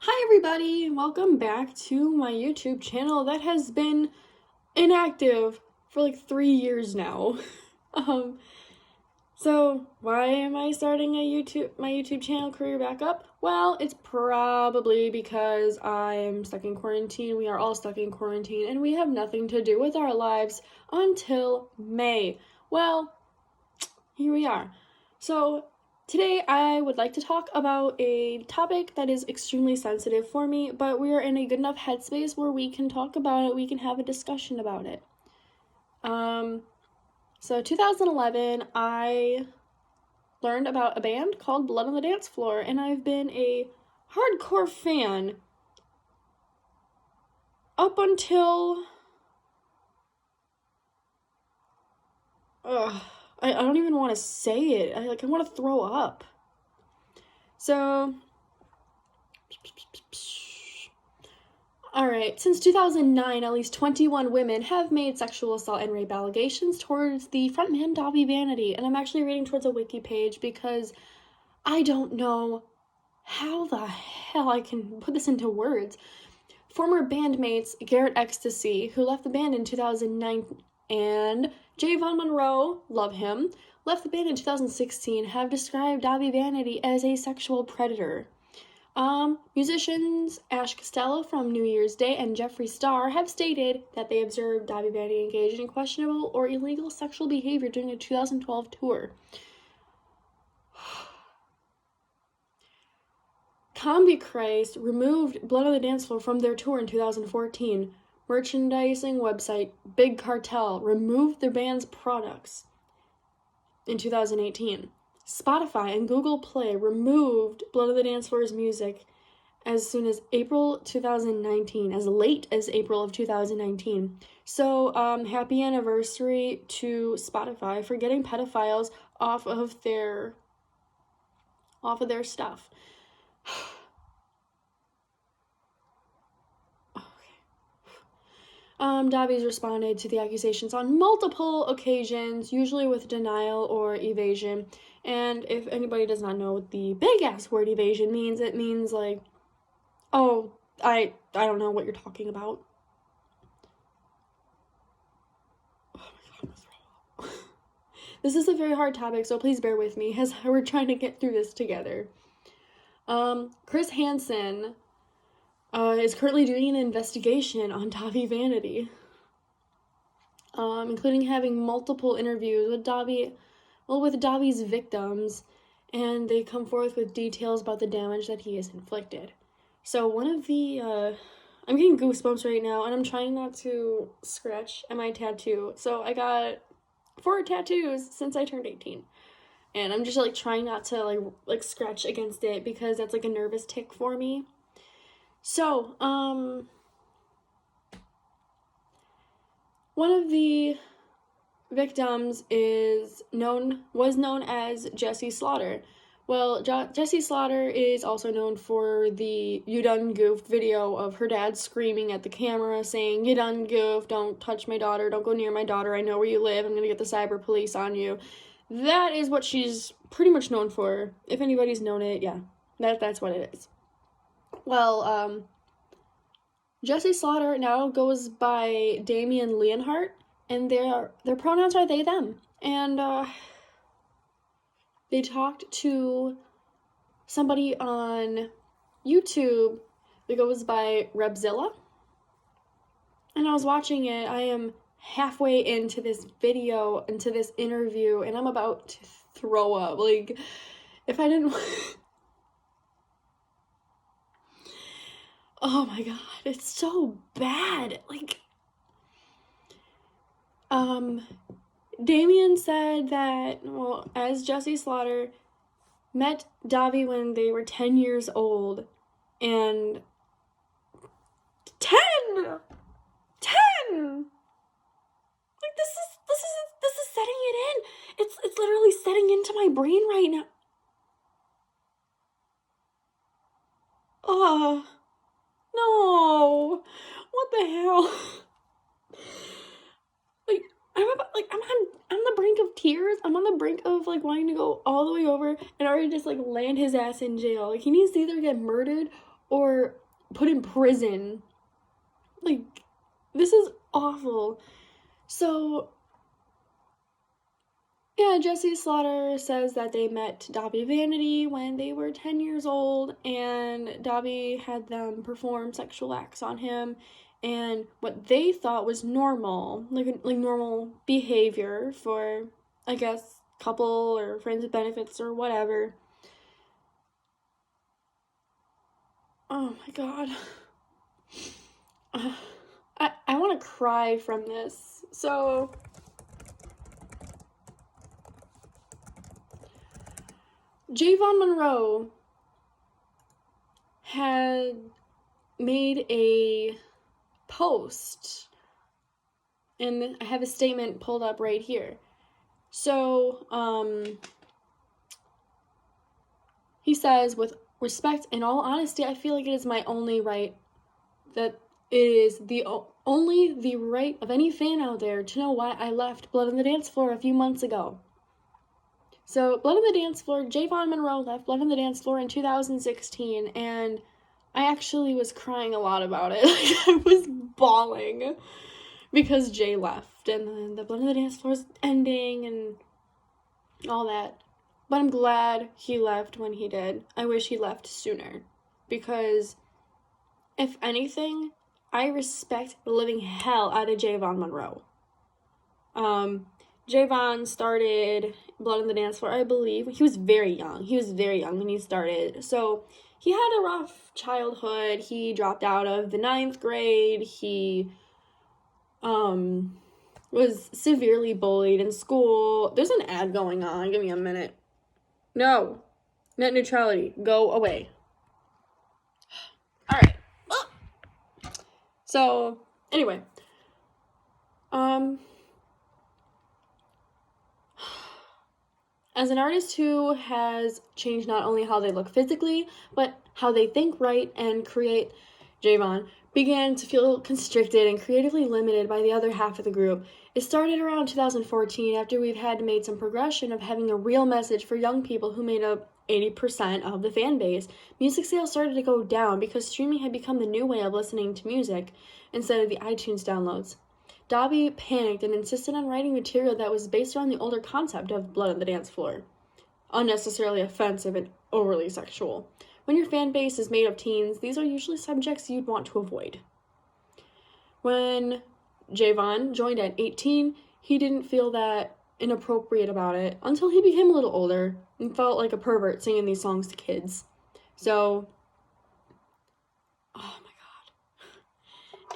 Hi everybody, welcome back to my YouTube channel that has been inactive for like 3 years now. So why am I starting my YouTube channel career back up? Well, it's probably because I'm stuck in quarantine. We are all stuck in quarantine and we have nothing to do with our lives until May. Well, here we are. So today I would like to talk about a topic that is extremely sensitive for me, but we are in a good enough headspace where we can talk about it, we can have a discussion about it. So 2011, I learned about a band called Blood on the Dance Floor, and I've been a hardcore fan up until... I don't even want to say it. I want to throw up. So, alright, since 2009, at least 21 women have made sexual assault and rape allegations towards the frontman Dahvie Vanity, and I'm actually reading towards a wiki page because I don't know how the hell I can put this into words. Former bandmates Garrett Ecstasy, who left the band in 2009, and Jayvon Monroe, love him, left the band in 2016, have described Dahvie Vanity as a sexual predator. Musicians Ash Costello from New Year's Day and Jeffree Star have stated that they observed Dahvie Vanity engaged in questionable or illegal sexual behavior during a 2012 tour. Combi Christ removed Blood on the Dance Floor from their tour in 2014. Merchandising website Big Cartel removed their band's products in 2018. Spotify and Google Play removed Blood on the Dance Floor's music as soon as April 2019, as late as April of 2019. So, happy anniversary to Spotify for getting pedophiles off of their stuff. Dobby's responded to the accusations on multiple occasions, usually with denial or evasion. And if anybody does not know what the big-ass word evasion means, it means like, oh, I don't know what you're talking about. Oh my god, I'm gonna throw up. This is a very hard topic, so please bear with me as we're trying to get through this together. Chris Hansen is currently doing an investigation on Dahvie Vanity, including having multiple interviews with Dahvie's victims, and they come forth with details about the damage that he has inflicted. So one of the, I'm getting goosebumps right now, and I'm trying not to scratch at my tattoo. So I got 4 tattoos since I turned 18. And I'm just, trying not to, like scratch against it because that's, a nervous tick for me. So, one of the victims was known as Jessie Slaughter. Well, Jessie Slaughter is also known for the "You done goofed" video of her dad screaming at the camera saying, "You done goofed, don't touch my daughter, don't go near my daughter, I know where you live, I'm gonna get the cyber police on you." That is what she's pretty much known for. If anybody's known it, yeah, that's what it is. Well, Jessie Slaughter now goes by Damian Leonhardt, and their pronouns are they, them. And, they talked to somebody on YouTube that goes by Rebzilla, and I was watching it. I am halfway into this video, into this interview, and I'm about to throw up. If I didn't... Oh my god, it's so bad. Damien said that, well, as Jessie Slaughter met Dahvie when they were 10 years old, and 10! This is setting it in. It's literally setting into my brain right now. No. What the hell? I'm on the brink of tears. I'm on the brink of wanting to go all the way over and already just land his ass in jail. He needs to either get murdered or put in prison. Like, this is awful. So, yeah, Jesse Slaughter says that they met Dahvie Vanity when they were 10 years old, and Dobby had them perform sexual acts on him, and what they thought was normal, like normal behavior for, I guess, couple or friends with benefits or whatever. Oh my god. I want to cry from this. So, Jayvon Monroe had made a post, and I have a statement pulled up right here. So, he says, with respect and all honesty, I feel like it is my only right, that it is only the right of any fan out there to know why I left Blood on the Dance Floor a few months ago. So, Blood on the Dance Floor, Jayvon Monroe left Blood on the Dance Floor in 2016, and I actually was crying a lot about it. I was bawling because Jay left, and then the Blood on the Dance Floor is ending, and all that. But I'm glad he left when he did. I wish he left sooner, because if anything, I respect the living hell out of Jayvon Monroe. Jayvon started Blood on the Dance Floor, I believe. He was very young. He was very young when he started. So he had a rough childhood. He dropped out of the 9th grade. He was severely bullied in school. There's an ad going on. Give me a minute. No. Net neutrality. Go away. All right. So, anyway. As an artist who has changed not only how they look physically, but how they think, write, and create, Jayvon began to feel constricted and creatively limited by the other half of the group. It started around 2014 after we've had made some progression of having a real message for young people who made up 80% of the fan base. Music sales started to go down because streaming had become the new way of listening to music instead of the iTunes downloads. Dobby panicked and insisted on writing material that was based around the older concept of Blood on the Dance Floor. Unnecessarily offensive and overly sexual. When your fan base is made of teens, these are usually subjects you'd want to avoid. When Jayvon joined at 18, he didn't feel that inappropriate about it until he became a little older and felt like a pervert singing these songs to kids. So, oh my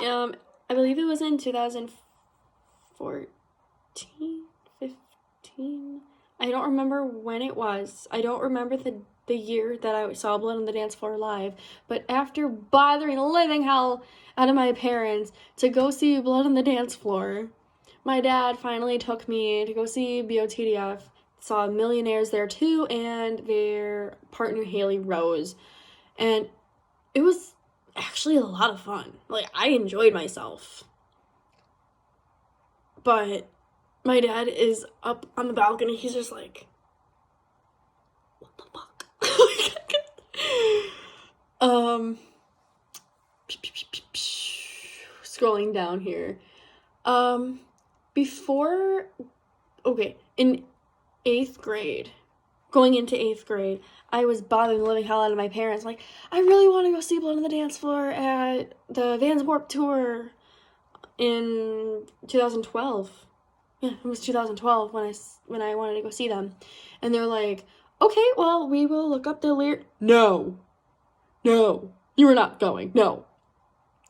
god. I believe it was in 2014, 15. I don't remember when it was. I don't remember the year that I saw Blood on the Dance Floor live. But after bothering the living hell out of my parents to go see Blood on the Dance Floor, my dad finally took me to go see BOTDF. Saw Millionaires there too, and their partner Haley Rose. And it was actually a lot of fun. Like, I enjoyed myself. But my dad is up on the balcony. He's just like, what the fuck? Scrolling down here. In 8th grade, going into 8th grade, I was bothering the living hell out of my parents. Like, I really want to go see Blood on the Dance Floor at the Vans Warped Tour in 2012. Yeah, it was 2012 when I wanted to go see them. And they're like, okay, well, we will look up the lyric. No, you are not going. No,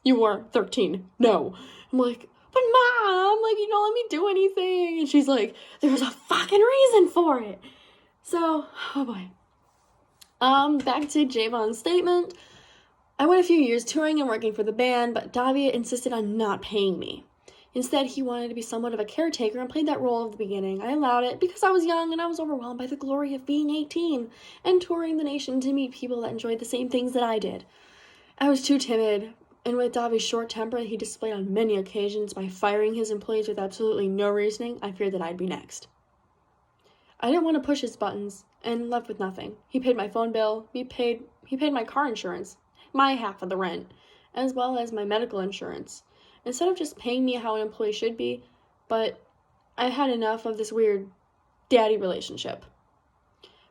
you are 13. No. I'm like, but Mom, like, you don't let me do anything. And she's like, there's a fucking reason for it. So, oh boy. Back to Jayvon's statement. I went a few years touring and working for the band, but Dobby insisted on not paying me. Instead, he wanted to be somewhat of a caretaker and played that role at the beginning. I allowed it because I was young and I was overwhelmed by the glory of being 18 and touring the nation to meet people that enjoyed the same things that I did. I was too timid, and with Dobby's short temper he displayed on many occasions by firing his employees with absolutely no reasoning, I feared that I'd be next. I didn't want to push his buttons and left with nothing. He paid my phone bill, he paid my car insurance. my half of the rent, as well as my medical insurance, instead of just paying me how an employee should be. But I had enough of this weird daddy relationship.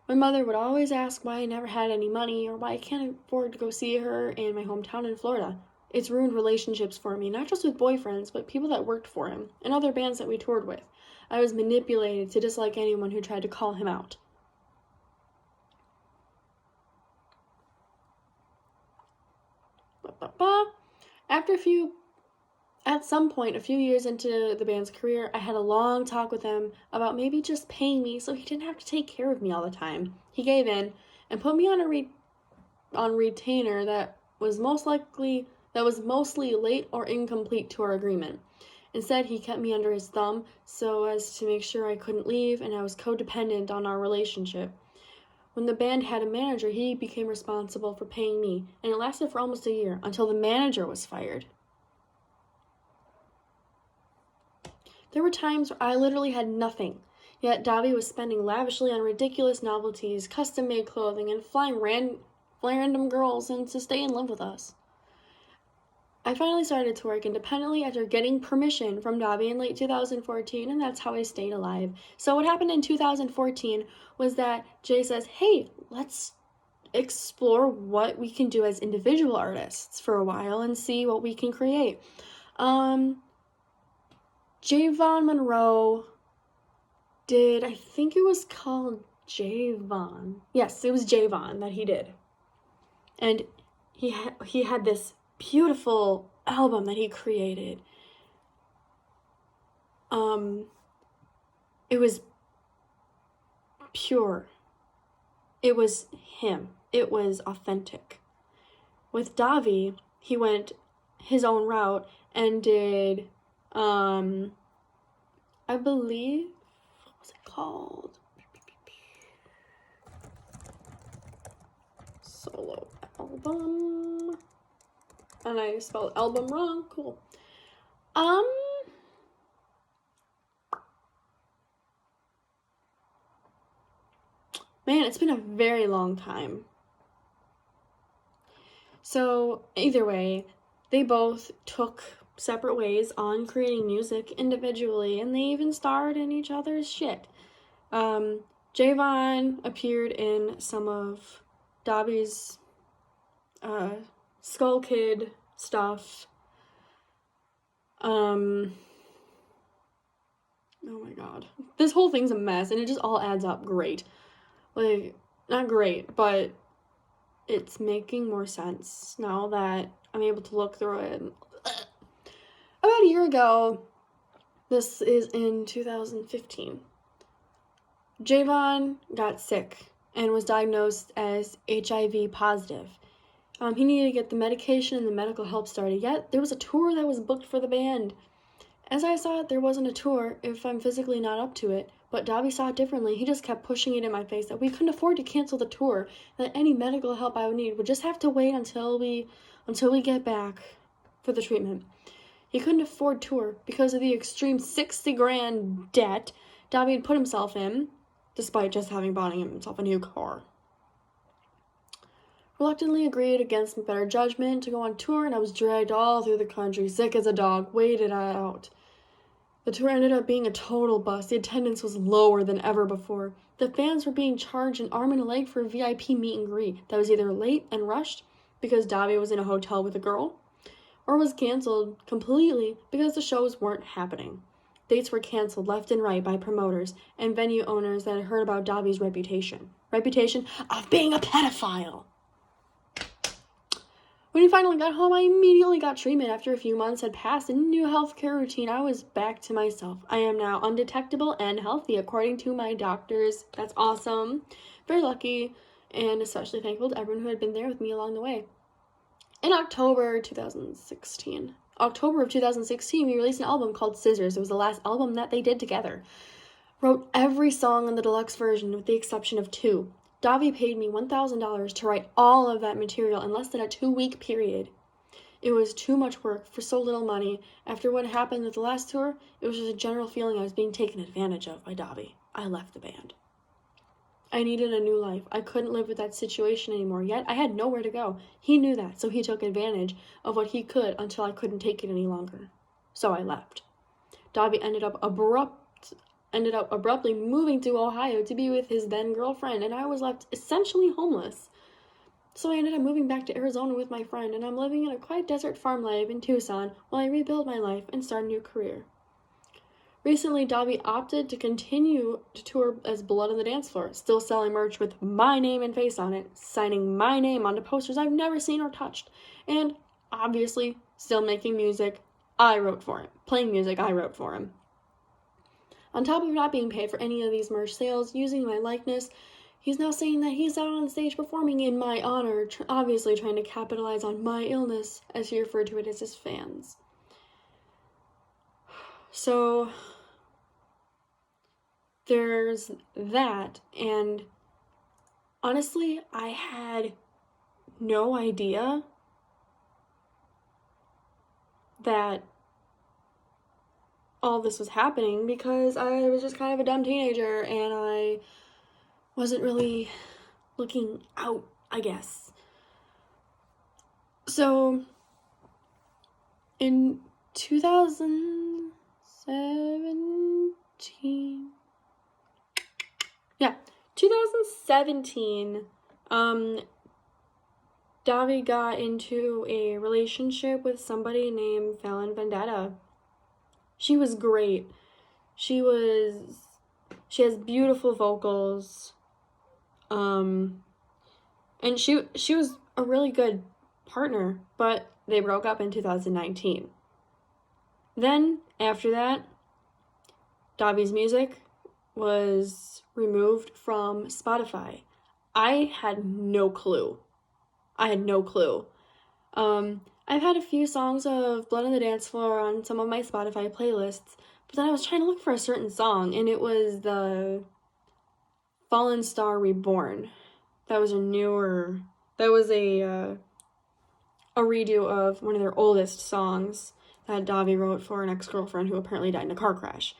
My mother would always ask why I never had any money or why I can't afford to go see her in my hometown in Florida. It's ruined relationships for me, not just with boyfriends, but people that worked for him and other bands that we toured with. I was manipulated to dislike anyone who tried to call him out. At some point, a few years into the band's career, I had a long talk with him about maybe just paying me so he didn't have to take care of me all the time. He gave in and put me on a retainer that was mostly late or incomplete to our agreement. Instead, he kept me under his thumb so as to make sure I couldn't leave and I was codependent on our relationship. When the band had a manager, he became responsible for paying me, and it lasted for almost a year until the manager was fired. There were times where I literally had nothing, yet Dobby was spending lavishly on ridiculous novelties, custom-made clothing, and flying random girls in to stay and live with us. I finally started to work independently after getting permission from Dobby in late 2014, and that's how I stayed alive. So what happened in 2014 was that Jay says, hey, let's explore what we can do as individual artists for a while and see what we can create. Jayvon Monroe did, I think it was called Jayvon. Yes, it was Jayvon that he did. And he had this beautiful album that he created. It was pure. It was him. It was authentic. With Dahvie, he went his own route and did, I believe, what was it called? Solo album. And I spelled album wrong. Cool. Man, it's been a very long time. So, either way, they both took separate ways on creating music individually, and they even starred in each other's shit. Jayvon appeared in some of Dobby's Skull Kid stuff. Oh my god. This whole thing's a mess, and it just all adds up great. Like, not great, but it's making more sense now that I'm able to look through it. About a year ago, this is in 2015, Jayvon got sick and was diagnosed as HIV positive. He needed to get the medication and the medical help started, yet there was a tour that was booked for the band. As I saw it, there wasn't a tour if I'm physically not up to it, but Dobby saw it differently. He just kept pushing it in my face that we couldn't afford to cancel the tour, that any medical help I would need would just have to wait until we get back for the treatment. He couldn't afford tour because of the extreme $60,000 debt Dobby had put himself in, despite just having bought himself a new car. Reluctantly agreed against my better judgment to go on tour, and I was dragged all through the country, sick as a dog, waited out. The tour ended up being a total bust. The attendance was lower than ever before. The fans were being charged an arm and a leg for a VIP meet and greet that was either late and rushed because Dobby was in a hotel with a girl, or was canceled completely because the shows weren't happening. Dates were canceled left and right by promoters and venue owners that had heard about Dobby's reputation of being a pedophile. When he finally got home, I immediately got treatment. After a few months had passed and a new healthcare routine, I was back to myself. I am now undetectable and healthy, according to my doctors. That's awesome. Very lucky, and especially thankful to everyone who had been there with me along the way. In October of 2016, we released an album called Scissors. It was the last album that they did together. Wrote every song on the deluxe version with the exception of 2. Dahvie paid me $1,000 to write all of that material in less than a 2-week period. It was too much work for so little money. After what happened with the last tour, it was just a general feeling I was being taken advantage of by Dobby. I left the band. I needed a new life. I couldn't live with that situation anymore, yet I had nowhere to go. He knew that, so he took advantage of what he could until I couldn't take it any longer. So I left. Dobby ended up abruptly moving to Ohio to be with his then girlfriend, and I was left essentially homeless. So I ended up moving back to Arizona with my friend, and I'm living in a quiet desert farm life in Tucson while I rebuild my life and start a new career. Recently, Dobby opted to continue to tour as Blood on the Dance Floor, still selling merch with my name and face on it, signing my name onto posters I've never seen or touched, and obviously still making music I wrote for him, playing music I wrote for him. On top of not being paid for any of these merch sales, using my likeness, he's now saying that he's out on stage performing in my honor, obviously trying to capitalize on my illness, as he referred to it as his fans. So there's that, and honestly, I had no idea that all this was happening because I was just kind of a dumb teenager and I wasn't really looking out, I guess. So in 2017, 2017, Dahvie got into a relationship with somebody named Fallon Vendetta. She was great. She has beautiful vocals. And she was a really good partner, but they broke up in 2019. Then, after that, Dobby's music was removed from Spotify. I had no clue. I've had a few songs of Blood on the Dance Floor on some of my Spotify playlists, but then I was trying to look for a certain song, and it was the Fallen Star Reborn. That was a redo of one of their oldest songs that Dahvie wrote for an ex-girlfriend who apparently died in a car crash.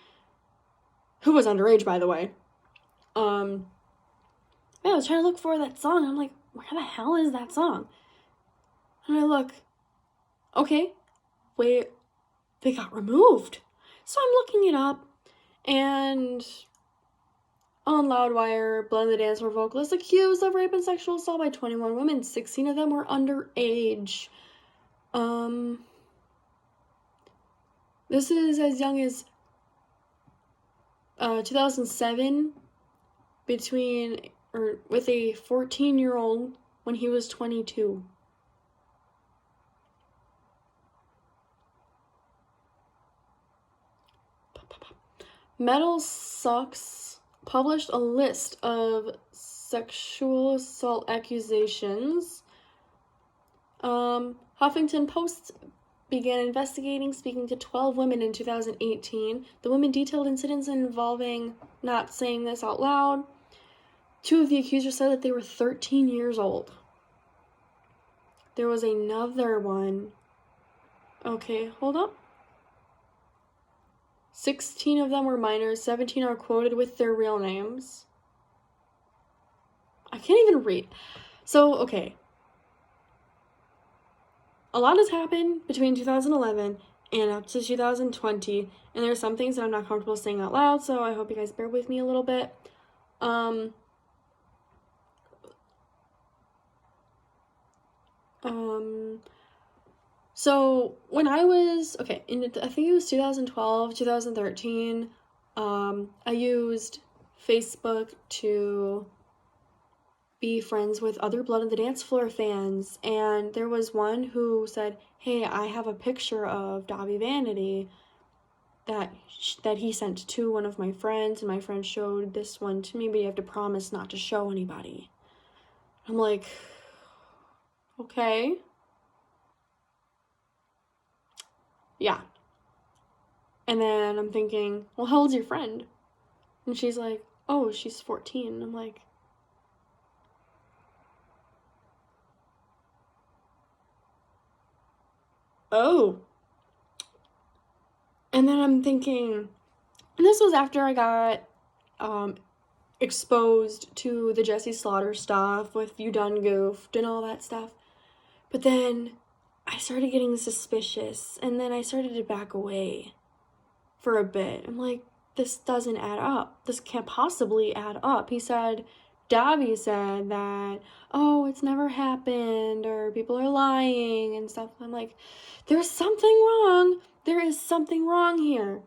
Who was underage, by the way. I was trying to look for that song. I'm like, where the hell is that song? And I look, okay, wait, they got removed. So I'm looking it up, and on Loudwire, Blood on the Dance Floor vocalist accused of rape and sexual assault by 21 women. 16 of them were underage. This is as young as 2007, with a 14-year-old when he was 22. Metal Sucks published a list of sexual assault accusations. Huffington Post began investigating, speaking to 12 women in 2018. The women detailed incidents involving, not saying this out loud, 2 of the accusers said that they were 13 years old. There was another one. Okay, hold up. 16 of them were minors, 17 are quoted with their real names. I can't even read. So, okay. A lot has happened between 2011 and up to 2020, and there are some things that I'm not comfortable saying out loud, so I hope you guys bear with me a little bit. So when I was, I think it was 2012, 2013, I used Facebook to be friends with other Blood on the Dance Floor fans, and there was one who said, hey, I have a picture of Dahvie Vanity that he sent to one of my friends, and my friend showed this one to me, but you have to promise not to show anybody. I'm like, okay. Yeah. And then I'm thinking, well, how old's your friend? And she's like, oh, she's 14. And I'm like, oh. And then I'm thinking, and this was after I got exposed to the Jessie Slaughter stuff with You Done Goofed and all that stuff. But then I started getting suspicious, and then I started to back away for a bit. I'm like, this doesn't add up. This can't possibly add up. He said, Dobby said that, oh, it's never happened, or people are lying and stuff. I'm like, there's something wrong. There is something wrong here.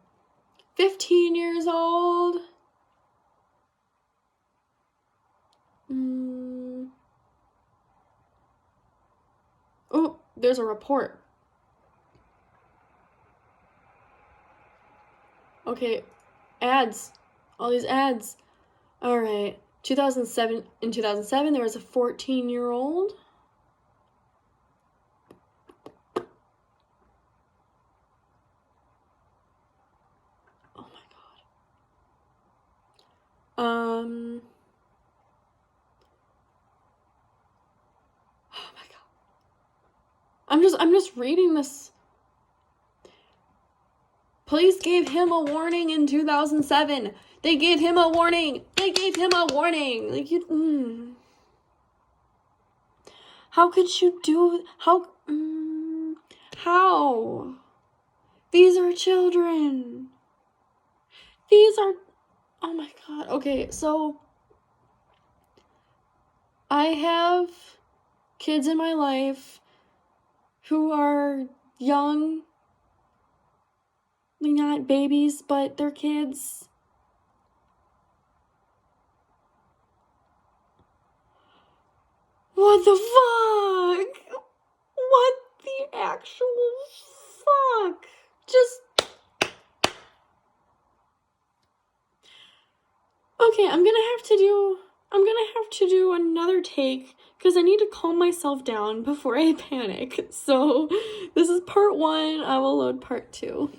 15 years old. Oh, there's a report. Okay, ads. All these ads. All right. 2007. In 2007, there was a 14-year-old. Oh my god. Oh my god. I'm just reading this. Police gave him a warning in 2007. They gave him a warning. They gave him a warning. Like, you, How could you do, how? These are children. These are, oh my god. Okay, so I have kids in my life who are young. They're not babies, but they're kids. What the fuck? What the actual fuck? Okay, I'm gonna have to do another take because I need to calm myself down before I panic. So this is part 1. I will load part 2.